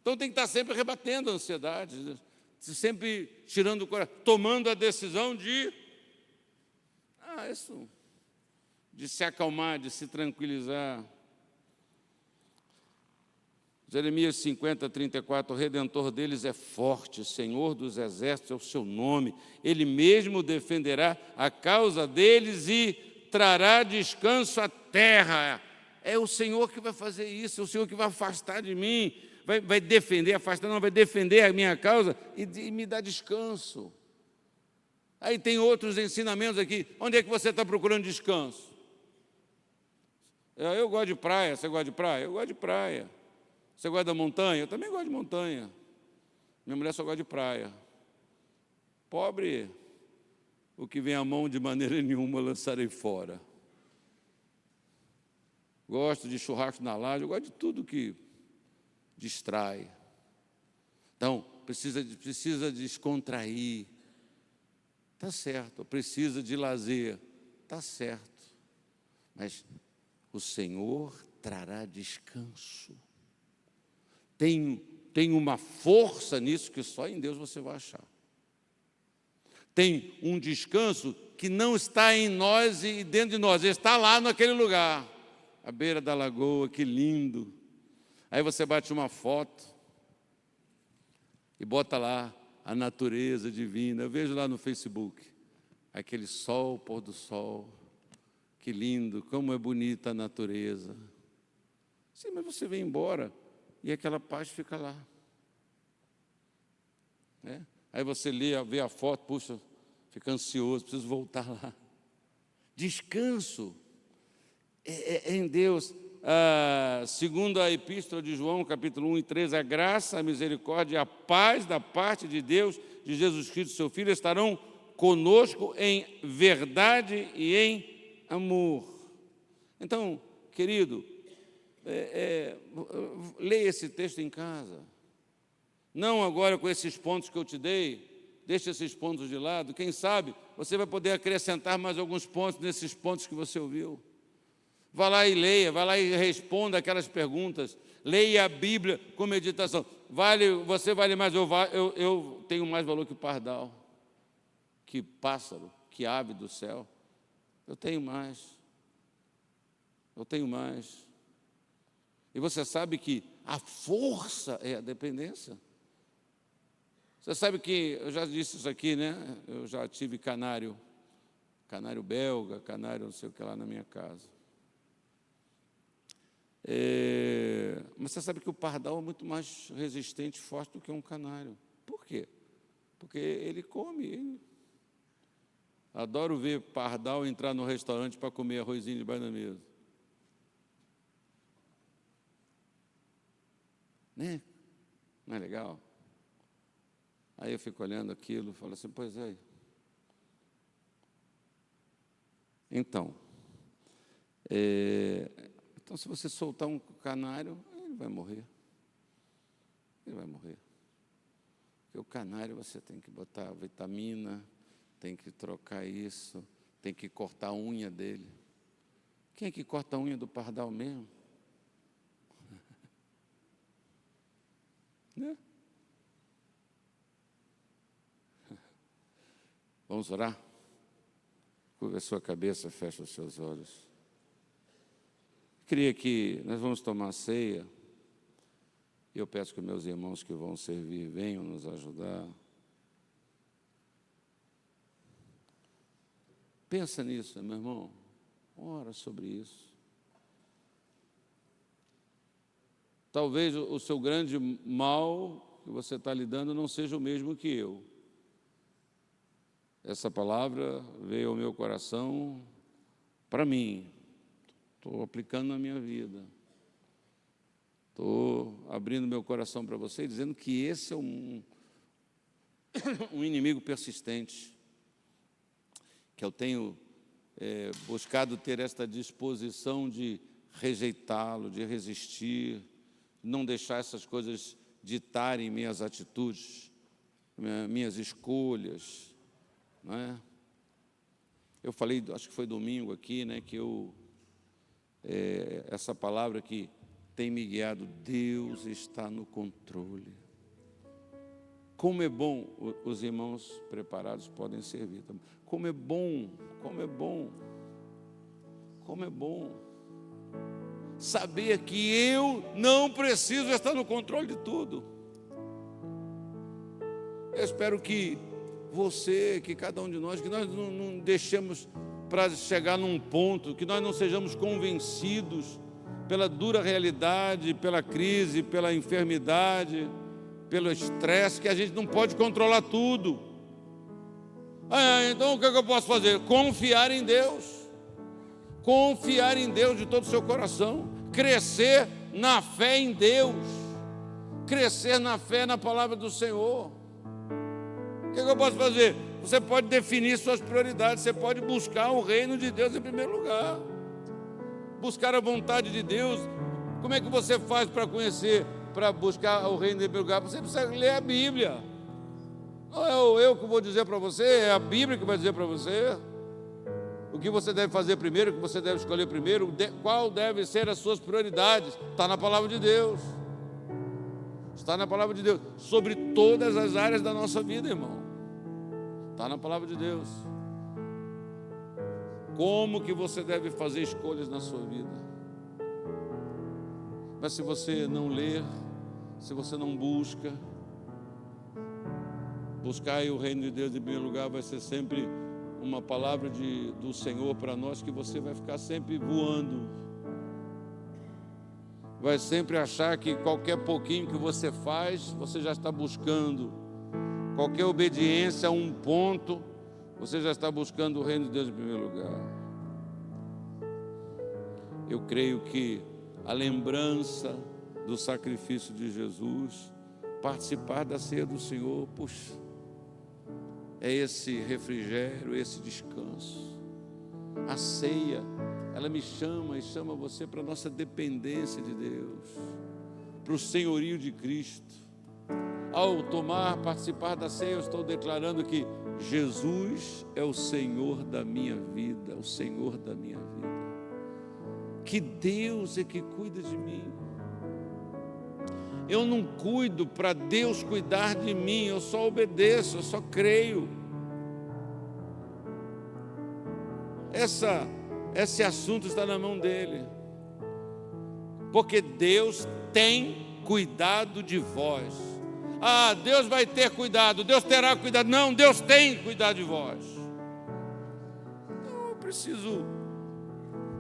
Então tem que estar sempre rebatendo a ansiedade, sempre tirando o coração, tomando a decisão de se acalmar, de se tranquilizar. Jeremias 50:34, o Redentor deles é forte, Senhor dos exércitos é o seu nome, Ele mesmo defenderá a causa deles e trará descanso à terra. É o Senhor que vai fazer isso, é o Senhor que vai afastar de mim, vai defender, afastar não, vai defender a minha causa e me dar descanso. Aí tem outros ensinamentos aqui. Onde é que você está procurando descanso? Eu gosto de praia, você gosta de praia? Eu gosto de praia. Você gosta da montanha? Eu também gosto de montanha. Minha mulher só gosta de praia. Pobre, o que vem à mão de maneira nenhuma lançarei fora. Gosto de churrasco na laje, eu gosto de tudo que distrai. Então, precisa descontrair. Está certo, precisa de lazer. Está certo. Mas o Senhor trará descanso. Tem uma força nisso que só em Deus você vai achar. Tem um descanso que não está em nós e dentro de nós, ele está lá naquele lugar, à beira da lagoa, que lindo. Aí você bate uma foto e bota lá a natureza divina. Eu vejo lá no Facebook, aquele sol, pôr do sol, que lindo, como é bonita a natureza. Sim, mas você vem embora e aquela paz fica lá. Aí você vê a foto, puxa, fica ansioso, preciso voltar lá. Descanso é em Deus. Segundo a Epístola de João, capítulo 1:13, a graça, a misericórdia e a paz da parte de Deus, de Jesus Cristo, seu Filho, estarão conosco em verdade e em amor. Então, querido, leia esse texto em casa. Não agora com esses pontos que eu te dei, deixe esses pontos de lado. Quem sabe você vai poder acrescentar mais alguns pontos nesses pontos que você ouviu. Vá lá e leia, vá lá e responda aquelas perguntas. Leia a Bíblia com meditação. Você vale mais, eu tenho mais valor que pardal, que pássaro, que ave do céu. Eu tenho mais. E você sabe que a força é a dependência. Você sabe que, eu já disse isso aqui, né? Eu já tive canário belga, canário não sei o que lá na minha casa. Mas você sabe que o pardal é muito mais resistente e forte do que um canário. Por Por quê? Porque ele come. Adoro ver pardal entrar no restaurante para comer arrozinho debaixo da mesa. Né? Não é legal? Aí eu fico olhando aquilo e falo assim, pois é. Então, se você soltar um canário, ele vai morrer. Ele vai morrer. Porque o canário você tem que botar vitamina, tem que trocar isso, tem que cortar a unha dele. Quem é que corta a unha do pardal mesmo? Né? Vamos orar? Curva a sua cabeça, fecha os seus olhos. Queria que nós vamos tomar ceia. Eu peço que meus irmãos que vão servir venham nos ajudar. Pensa nisso, meu irmão. Ora sobre isso. Talvez o seu grande mal que você está lidando não seja o mesmo que eu. Essa palavra veio ao meu coração para mim. Estou aplicando na minha vida. Estou abrindo meu coração para você, dizendo que esse é um inimigo persistente, que eu tenho buscado ter esta disposição de rejeitá-lo, de resistir, não deixar essas coisas ditarem minhas atitudes, minhas escolhas. Não é? Eu falei, acho que foi domingo aqui, né, que essa palavra que tem me guiado, Deus está no controle. Como é bom, os irmãos preparados podem servir também. Como é bom, como é bom, como é bom saber que eu não preciso estar no controle de tudo. Eu espero que você, que cada um de nós, que nós não deixemos para chegar num ponto, que nós não sejamos convencidos pela dura realidade, pela crise, pela enfermidade, pelo estresse, que a gente não pode controlar tudo. Então o que eu posso fazer? Confiar em Deus. Confiar em Deus de todo o seu coração. Crescer na fé em Deus. Crescer na fé na palavra do Senhor. O que eu posso fazer? Você pode definir suas prioridades. Você pode buscar o reino de Deus em primeiro lugar. Buscar a vontade de Deus. Como é que você faz para conhecer, para buscar o reino em primeiro lugar? Você precisa ler a Bíblia. Não é eu que vou dizer para você, é a Bíblia que vai dizer para você o que você deve fazer primeiro, o que você deve escolher primeiro, qual deve ser as suas prioridades. Está na palavra de Deus. Está na palavra de Deus. Sobre todas as áreas da nossa vida, irmão. Está na palavra de Deus. Como que você deve fazer escolhas na sua vida? Mas se você não ler, se você não buscar aí o reino de Deus em primeiro lugar, vai ser sempre uma palavra do Senhor para nós, que você vai ficar sempre voando. Vai sempre achar que qualquer pouquinho que você faz, você já está buscando. Qualquer obediência a um ponto, você já está buscando o reino de Deus em primeiro lugar. Eu creio que a lembrança do sacrifício de Jesus, participar da ceia do Senhor, puxa, é esse refrigério, esse descanso. A ceia, ela me chama e chama você para a nossa dependência de Deus, para o senhorio de Cristo. Ao participar da ceia, eu estou declarando que Jesus é o Senhor da minha vida, o Senhor da minha vida. Que Deus é que cuida de mim. Eu não cuido para Deus cuidar de mim, eu só obedeço, eu só creio. Esse assunto está na mão dele. Porque Deus tem cuidado de vós. Deus vai ter cuidado, Deus terá cuidado. Não, Deus tem cuidado de vós. Eu preciso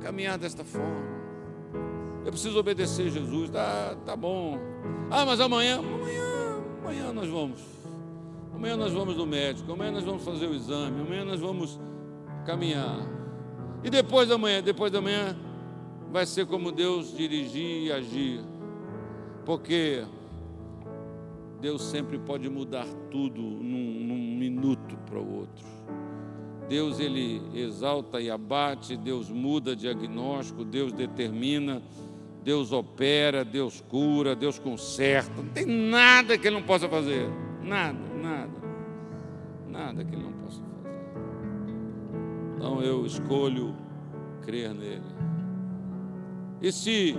caminhar desta forma. Eu preciso obedecer Jesus. Tá bom. Mas amanhã nós vamos. Amanhã nós vamos no médico, amanhã nós vamos fazer o exame, amanhã nós vamos caminhar. E depois da manhã, vai ser como Deus dirigir e agir. Porque Deus sempre pode mudar tudo num minuto para o outro. Deus, Ele exalta e abate, Deus muda diagnóstico, Deus determina, Deus opera, Deus cura, Deus conserta. Não tem nada que Ele não possa fazer. Nada que Ele não possa fazer. Então eu escolho crer nele. E se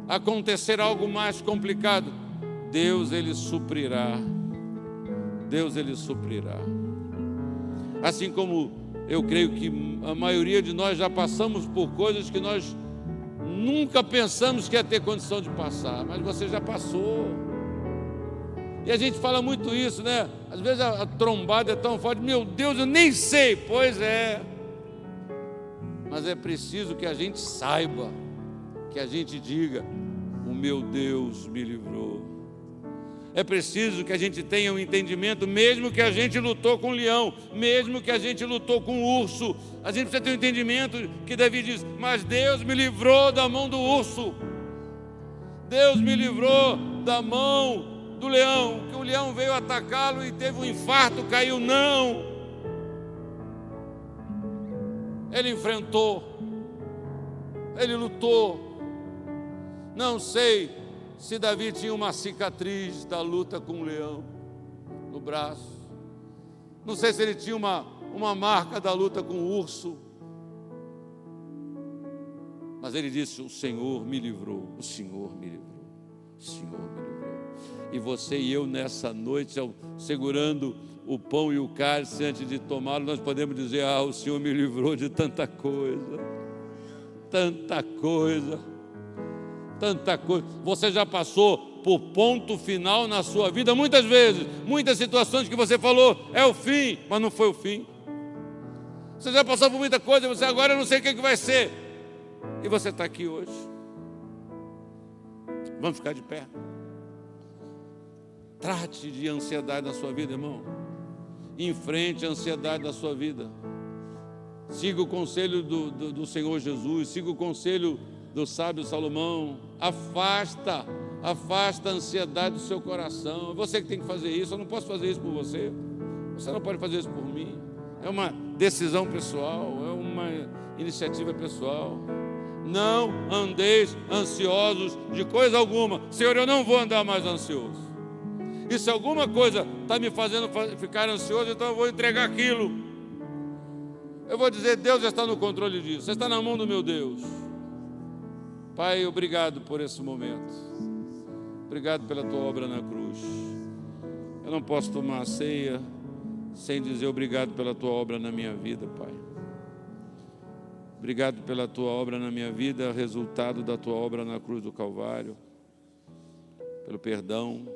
acontecer algo mais complicado, Deus, Ele suprirá. Deus, Ele suprirá. Assim como eu creio que a maioria de nós já passamos por coisas que nós nunca pensamos que ia ter condição de passar, mas você já passou. E a gente fala muito isso, né? Às vezes a trombada é tão forte, meu Deus, eu nem sei. Pois é. Mas é preciso que a gente saiba, que a gente diga, o meu Deus me livrou. É preciso que a gente tenha um entendimento, mesmo que a gente lutou com o leão, mesmo que a gente lutou com o urso, a gente precisa ter um entendimento que Davi diz, mas Deus me livrou da mão do urso, Deus me livrou da mão do leão, que o leão veio atacá-lo e teve um infarto, caiu, não, ele enfrentou, ele lutou. Não sei se Davi tinha uma cicatriz da luta com o leão no braço. Não sei se ele tinha uma marca da luta com o urso. Mas ele disse, o Senhor me livrou, o Senhor me livrou, o Senhor me livrou. E você e eu nessa noite, segurando o pão e o cálice antes de tomá-lo, nós podemos dizer, o Senhor me livrou de tanta coisa. Tanta coisa. Tanta coisa, você já passou por ponto final na sua vida, muitas vezes, muitas situações que você falou, é o fim, mas não foi o fim. Você já passou por muita coisa, você agora não sei o que vai ser, e você está aqui hoje. Vamos ficar de pé. Trate de ansiedade na sua vida, irmão. Enfrente a ansiedade da sua vida. Siga o conselho do Senhor Jesus, siga o conselho do sábio Salomão. Afasta a ansiedade do seu coração. É você que tem que fazer isso. Eu não posso fazer isso por você. Você não pode fazer isso por mim. É uma decisão pessoal, é uma iniciativa pessoal. Não andeis ansiosos de coisa alguma. Senhor, eu não vou andar mais ansioso. E se alguma coisa está me fazendo ficar ansioso, então eu vou entregar aquilo. Eu vou dizer, Deus está no controle disso. Você está na mão do meu Deus. Pai, obrigado por esse momento. Obrigado pela tua obra na cruz. Eu não posso tomar a ceia sem dizer obrigado pela tua obra na minha vida, Pai. Obrigado pela tua obra na minha vida, resultado da tua obra na cruz do Calvário, pelo perdão,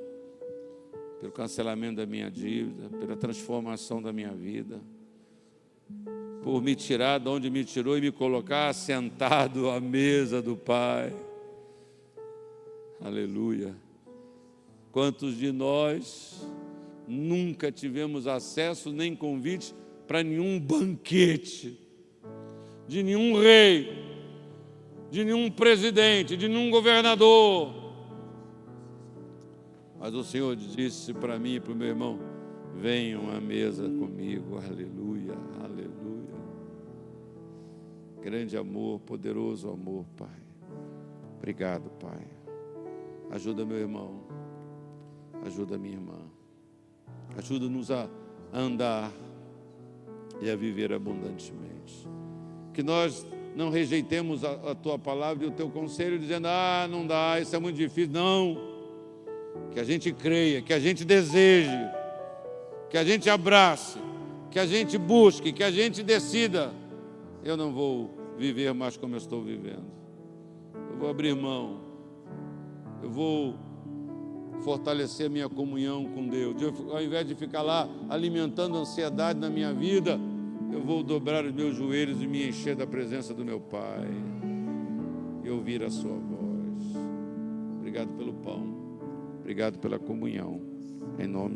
pelo cancelamento da minha dívida, pela transformação da minha vida, por me tirar de onde me tirou e me colocar sentado à mesa do Pai. Aleluia. Quantos de nós nunca tivemos acesso nem convite para nenhum banquete, de nenhum rei, de nenhum presidente, de nenhum governador. Mas o Senhor disse para mim e para o meu irmão, venham à mesa comigo, aleluia, aleluia. Grande amor, poderoso amor, Pai. Obrigado, Pai. Ajuda meu irmão, ajuda minha irmã. Ajuda-nos a andar e a viver abundantemente. Que nós não rejeitemos a Tua palavra e o Teu conselho, dizendo, não dá, isso é muito difícil. Não. Que a gente creia, que a gente deseje, que a gente abrace, que a gente busque, que a gente decida. Eu não vou viver mais como eu estou vivendo. Eu vou abrir mão. Eu vou fortalecer a minha comunhão com Deus. Ao invés de ficar lá alimentando a ansiedade na minha vida, eu vou dobrar os meus joelhos e me encher da presença do meu Pai e ouvir a sua voz. Obrigado pelo pão. Obrigado pela comunhão. Em nome